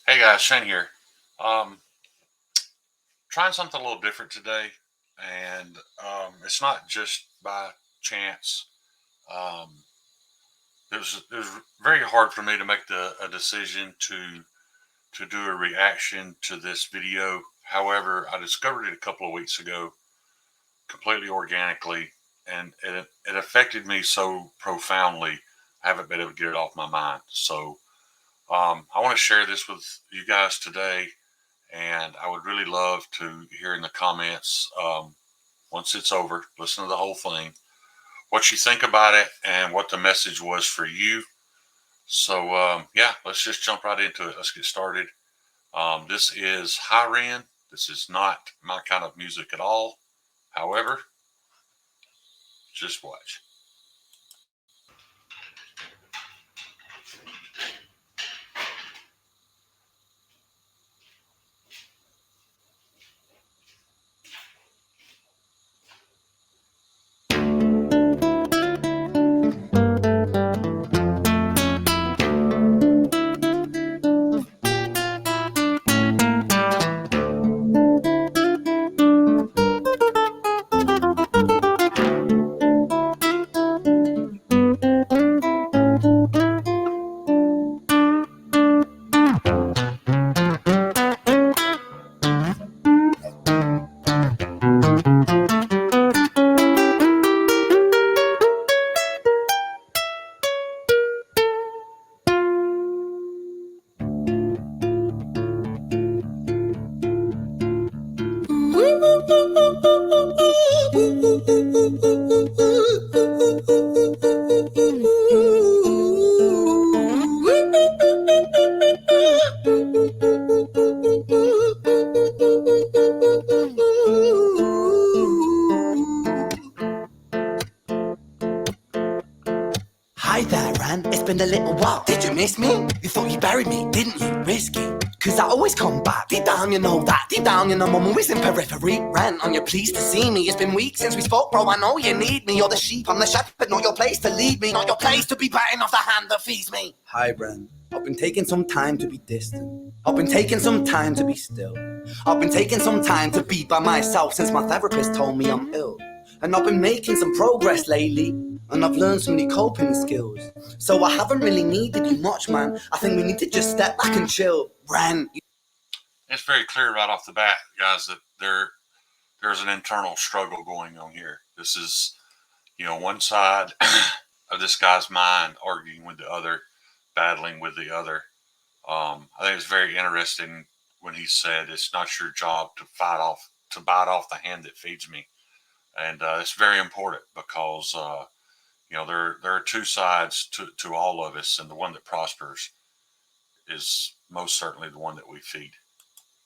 Hey guys, Shane here. Um, Trying something a little different today, and it's not just by chance. Um, it was very hard for me to make a decision to do a reaction to this video. However, I discovered it a couple of weeks ago, completely organically, and it affected me so profoundly. I haven't been able to get it off my mind. So I want to share this with you guys today. And I would really love to hear in the comments, once it's over, listen to the whole thing, what you think about it and what the message was for you. So, yeah, let's just jump right into it. Let's get started. This is REN. This is not my kind of music at all. However, just watch. Hi there, Ran. It's been a little while. Did you miss me? You thought you buried me, didn't you? Risky. Cause I always come back. Deep down, you know that. Deep down, you know I'm always in periphery. Ran, on your pleased to see me. It's been weeks since we spoke, bro. I know you need me. You're the sheep, I'm the shepherd. Not your place to lead me. Not your place to be biting off the hand that feeds me. Hi, Ran. I've been taking some time to be distant. I've been taking some time to be still. I've been taking some time to be by myself since my therapist told me I'm ill. And I've been making some progress lately, and I've learned so many coping skills. So I haven't really needed you much, man. I think we need to just step back and chill. Ran. It's very clear right off the bat, guys, that there's an internal struggle going on here. This is, one side of this guy's mind arguing with the other, battling with the other. I think it's very interesting when he said it's not your job to bite off the hand that feeds me, and it's very important because there are two sides to all of us, and the one that prospers is most certainly the one that we feed.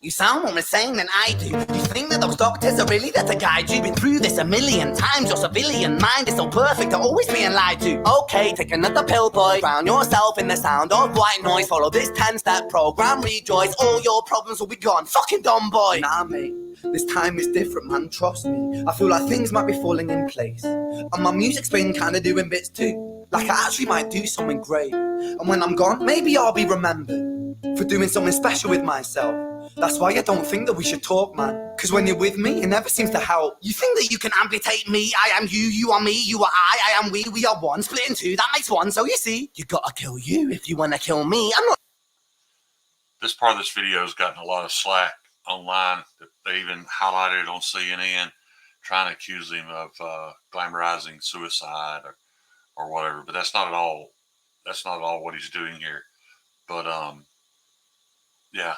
You sound more insane than I do. You think that those doctors are really there to guide you? Been through this a million times. Your civilian mind is so perfect, they're always being lied to. Okay, take another pill, boy. Drown yourself in the sound of white noise. Follow this 10-step program, rejoice. All your problems will be gone. Fucking dumb boy. Nah, mate. This time is different, man. Trust me. I feel like things might be falling in place. And my music's been kinda doing bits too. Like I actually might do something great. And when I'm gone, maybe I'll be remembered for doing something special with myself. That's why I don't think that we should talk, man. Cause when you're with me, it never seems to help. You think that you can amputate me? I am you, you are me, you are I am we are one. Split in two, that makes one. So you see, you gotta kill you if you wanna kill me. I'm not. This part of this video has gotten a lot of slack online. They even highlighted it on CNN, trying to accuse him of glamorizing suicide or whatever. But that's not at all. That's not at all what he's doing here. But yeah.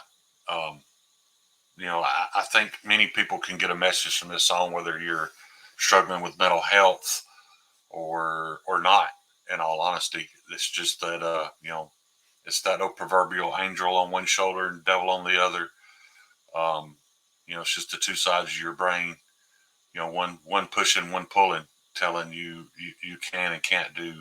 I think many people can get a message from this song, whether you're struggling with mental health or not. In all honesty, it's just that it's that old proverbial angel on one shoulder and devil on the other. It's just the two sides of your brain. One pushing, one pulling, telling you can and can't do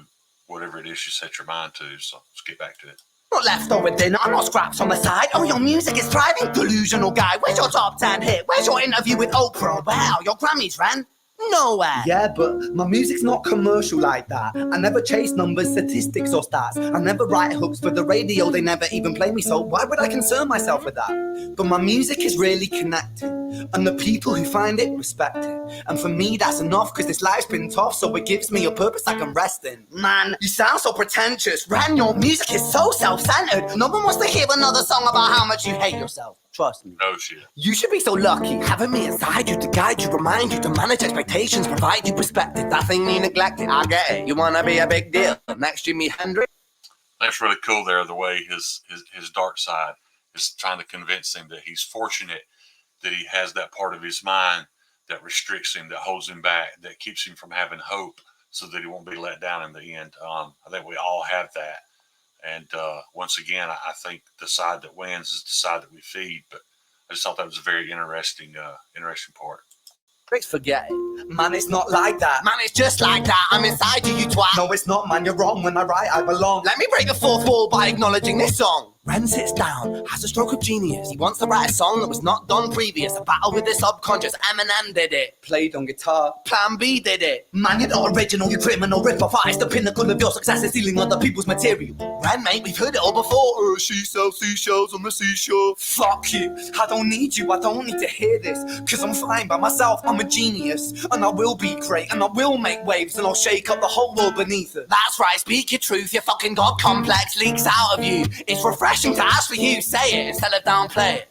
whatever it is you set your mind to. So let's get back to it. Not leftover dinner, not scraps on the side. Oh, your music is thriving, delusional guy. Where's your top 10 hit? Where's your interview with Oprah? Wow, your Grammys, Ran. nowhere. Yeah, but my music's not commercial like that. I never chase numbers, statistics or stats. I never write hooks for the radio, they never even play me, so why would I concern myself with that? But my music is really connected, and the people who find it respect it. And for me that's enough, cause this life's been tough, so it gives me a purpose I can rest in. Man, you sound so pretentious. Ren, your music is so self-centered. No one wants to hear another song about how much you hate yourself. Trust me. No shit. You should be so lucky, having me inside you to guide you, remind you, to manage expectations, provide you perspective. That thing you neglected, I get it. You wanna be a big deal next to me, Hendrix? That's really cool there, the way his dark side is trying to convince him that he's fortunate that he has that part of his mind that restricts him, that holds him back, that keeps him from having hope so that he won't be let down in the end. I think we all have that. And once again, I think the side that wins is the side that we feed. But I just thought that was a very interesting part. Please forget it. Man, it's not like that. Man, it's just like that. I'm inside you, you twat. No, it's not, man. You're wrong. When I write, I belong. Let me break the fourth wall by acknowledging this song. Ren sits down, has a stroke of genius. He wants to write a song that was not done previous. A battle with the subconscious. Eminem did it. Played on guitar. Plan B did it. Man, you're not original, you criminal rip-off artist. The pinnacle of your success is stealing other people's material. Ren, mate, we've heard it all before. She sells seashells on the seashore. Fuck you, I don't need you, I don't need to hear this. Cause I'm fine by myself, I'm a genius. And I will be great, and I will make waves. And I'll shake up the whole world beneath it. That's right, speak your truth, your fucking God complex leaks out of you. It's refreshing to ask for you, say it instead of downplay it.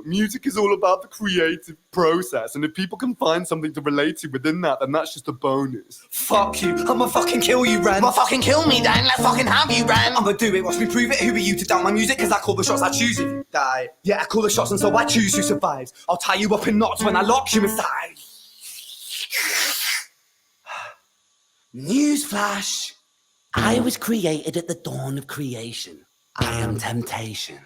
Music is all about the creative process, and if people can find something to relate to within that, then that's just a bonus. Fuck you, I'ma fucking kill you, Ren. Well, fucking kill me then, let's fucking have you, Ren. I'ma do it, watch me prove it. Who are you to doubt my music? Cause I call the shots, I choose if you die. Yeah, I call the shots and so I choose who survives. I'll tie you up in knots when I lock you inside. Newsflash. I was created at the dawn of creation. I am temptation.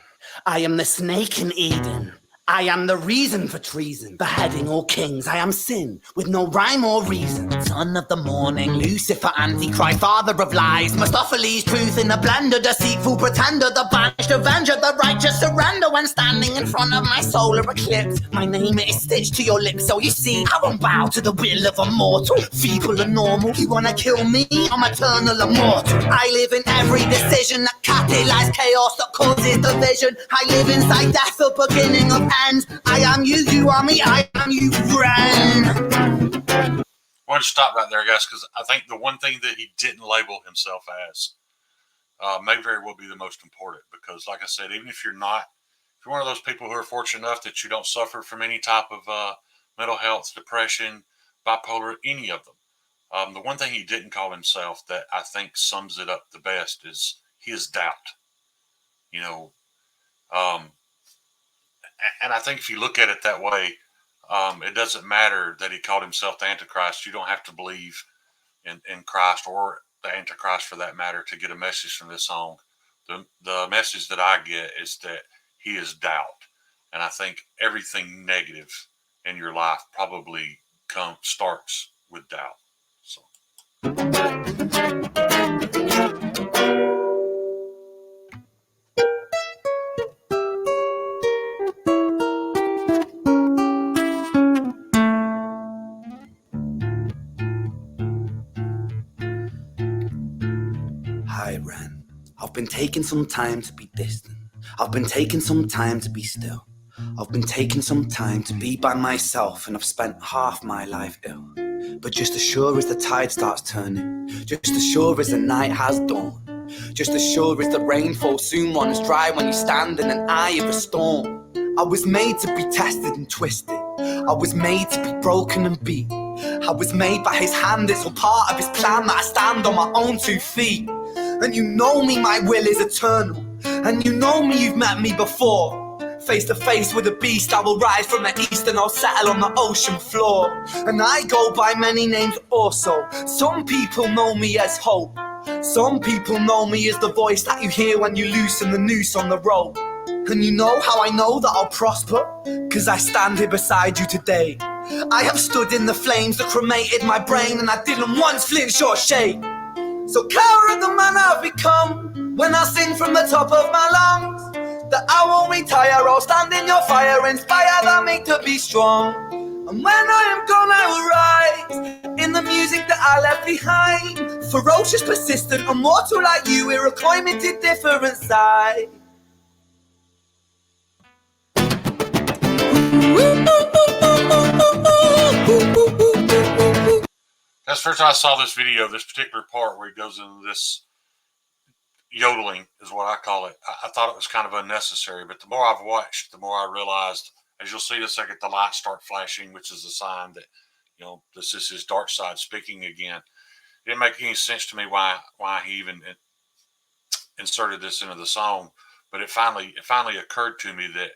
I am the snake in Eden. I am the reason for treason, beheading all kings. I am sin, with no rhyme or reason. Son of the morning, Lucifer, Antichrist, father of lies. Mephistophelies, truth in a blender, deceitful pretender, the banished avenger, the righteous surrender. When standing in front of my solar eclipse, my name is stitched to your lips. So you see, I won't bow to the will of a mortal, feeble and normal. You wanna kill me? I'm eternal immortal. I live in every decision that catalyzes chaos, that causes division. I live inside death, the beginning of ends. I am you, you are me, I am you, Ren. I want to stop right there, guys, because I think the one thing that he didn't label himself as may very well be the most important. Because, like I said, even if you're one of those people who are fortunate enough that you don't suffer from any type of mental health, depression, bipolar, any of them, the one thing he didn't call himself that I think sums it up the best is his doubt. You know, and I think if you look at it that way, it doesn't matter that he called himself the Antichrist. You don't have to believe in Christ or the Antichrist for that matter to get a message from this song. The message that I get is that he is doubt. And I think everything negative in your life probably starts with doubt. So. Hi, Ren. I've been taking some time to be distant. I've been taking some time to be still. I've been taking some time to be by myself, and I've spent half my life ill. But just as sure as the tide starts turning, just as sure as the night has dawned, just as sure as the rainfall soon runs dry when you stand in an eye of a storm. I was made to be tested and twisted. I was made to be broken and beat. I was made by his hand, it's all part of his plan that I stand on my own 2 feet. And you know me, my will is eternal. And you know me, you've met me before. Face to face with a beast, I will rise from the east and I'll settle on the ocean floor. And I go by many names also. Some people know me as hope. Some people know me as the voice that you hear when you loosen the noose on the rope. And you know how I know that I'll prosper? Cause I stand here beside you today. I have stood in the flames that cremated my brain, and I didn't once flinch or shake. So cower of the man I've become, when I sing from the top of my lungs, that I won't retire, I'll stand in your fire, inspired by me to be strong. And when I am gone, I will rise in the music that I left behind. Ferocious, persistent, immortal like you, we're a climate different side. That's the first time I saw this video, this particular part where he goes into this yodeling is what I call it. I thought it was kind of unnecessary, but the more I've watched, the more I realized, as you'll see in a second, the lights start flashing, which is a sign that, this is his dark side speaking again. It didn't make any sense to me why he even inserted this into the song, but it finally occurred to me that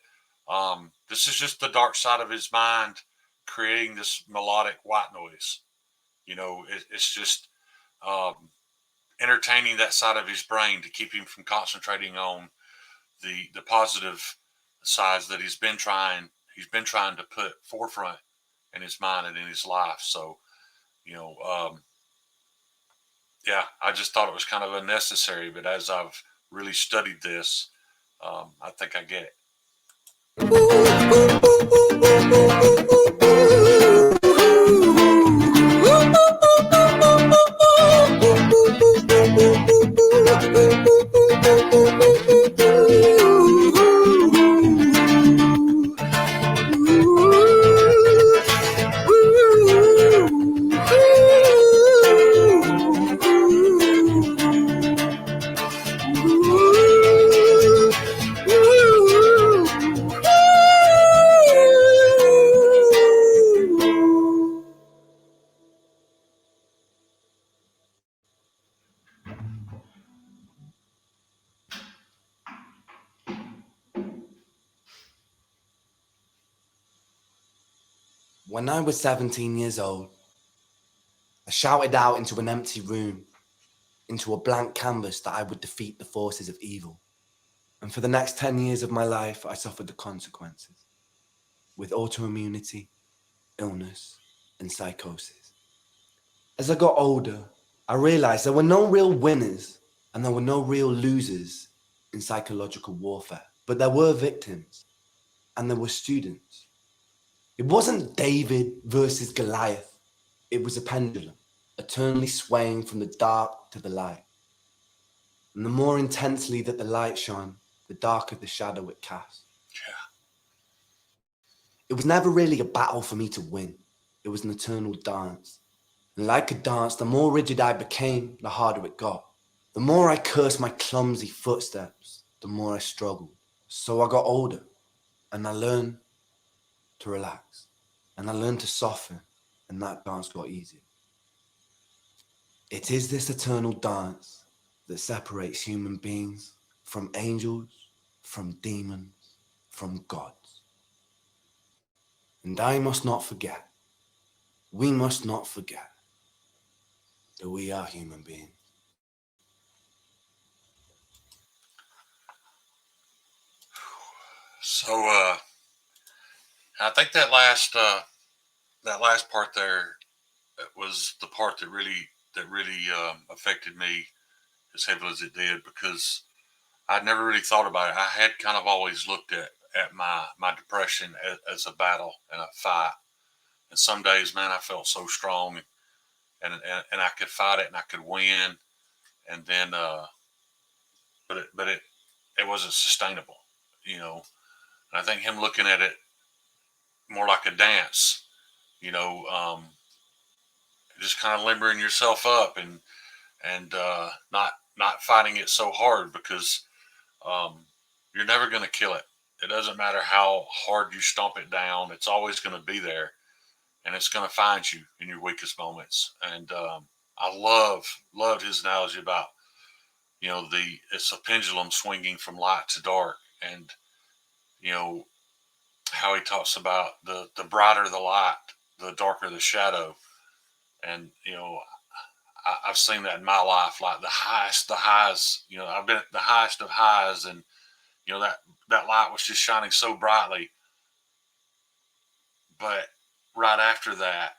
this is just the dark side of his mind creating this melodic white noise. It's just entertaining that side of his brain to keep him from concentrating on the positive sides that he's been trying to put forefront in his mind and in his life. So, yeah, I just thought it was kind of unnecessary, but as I've really studied this, I think I get it. When I was 17 years old, I shouted out into an empty room, into a blank canvas, that I would defeat the forces of evil. And for the next 10 years of my life, I suffered the consequences, with autoimmunity, illness, and psychosis. As I got older, I realized there were no real winners and there were no real losers in psychological warfare, but there were victims and there were students. It wasn't David versus Goliath. It was a pendulum, eternally swaying from the dark to the light. And the more intensely that the light shone, the darker the shadow it cast. Yeah. It was never really a battle for me to win. It was an eternal dance. And like a dance, the more rigid I became, the harder it got. The more I cursed my clumsy footsteps, the more I struggled. So I got older, and I learned to relax, and I learned to soften, and that dance got easier. It is this eternal dance that separates human beings from angels, from demons, from gods. And I must not forget, we must not forget, that we are human beings. So I think that last part there was the part that really affected me as heavily as it did, because I'd never really thought about it. I had kind of always looked at my depression as a battle and a fight. And some days, man, I felt so strong, and I could fight it and I could win. And then, but it wasn't sustainable, you know. And I think him looking at it more like a dance, just kind of limbering yourself up and not fighting it so hard, because you're never going to kill it. It doesn't matter how hard you stomp it down; it's always going to be there, and it's going to find you in your weakest moments. And I loved his analogy about it's a pendulum swinging from light to dark, and how he talks about the brighter the light, the darker the shadow. And I've seen that in my life, like the highs. I've been at the highest of highs, and that light was just shining so brightly. But right after that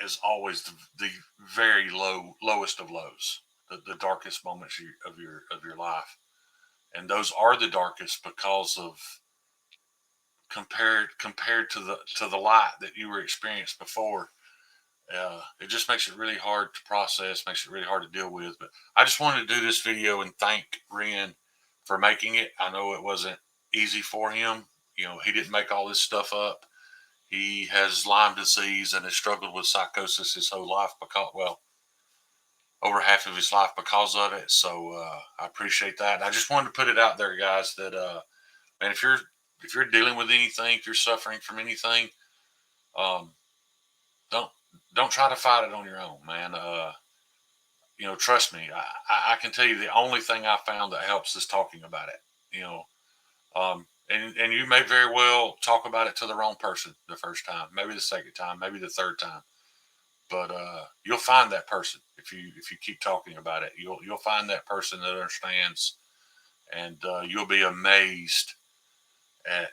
is always the very lowest of lows, the darkest moments of your life, and those are the darkest because compared to the light that you were experienced before. It just makes it really hard to process, makes it really hard to deal with. But I just wanted to do this video and thank Ren for making it. I know it wasn't easy for him. You know, he didn't make all this stuff up. He has Lyme disease and has struggled with psychosis his whole life because, well, over half of his life because of it. So I appreciate that. And I just wanted to put it out there, guys, that man, if you're dealing with anything, if you're suffering from anything, um, don't don't try to fight it on your own, man. You know, trust me. I can tell you the only thing I found that helps is talking about it. You know, and you may very well talk about it to the wrong person the first time, maybe the second time, maybe the third time. But you'll find that person if you keep talking about it. You'll find that person that understands, and you'll be amazed at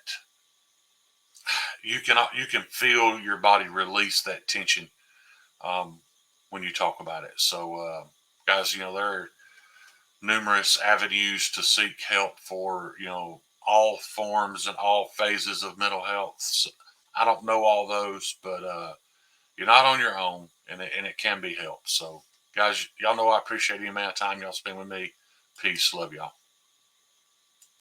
you can feel your body release that tension when you talk about it. So, guys, you know, there are numerous avenues to seek help for, you know, all forms and all phases of mental health. So I don't know all those, but you're not on your own, and it can be helped. So, guys, y'all know I appreciate the amount of time y'all spend with me. Peace. Love y'all.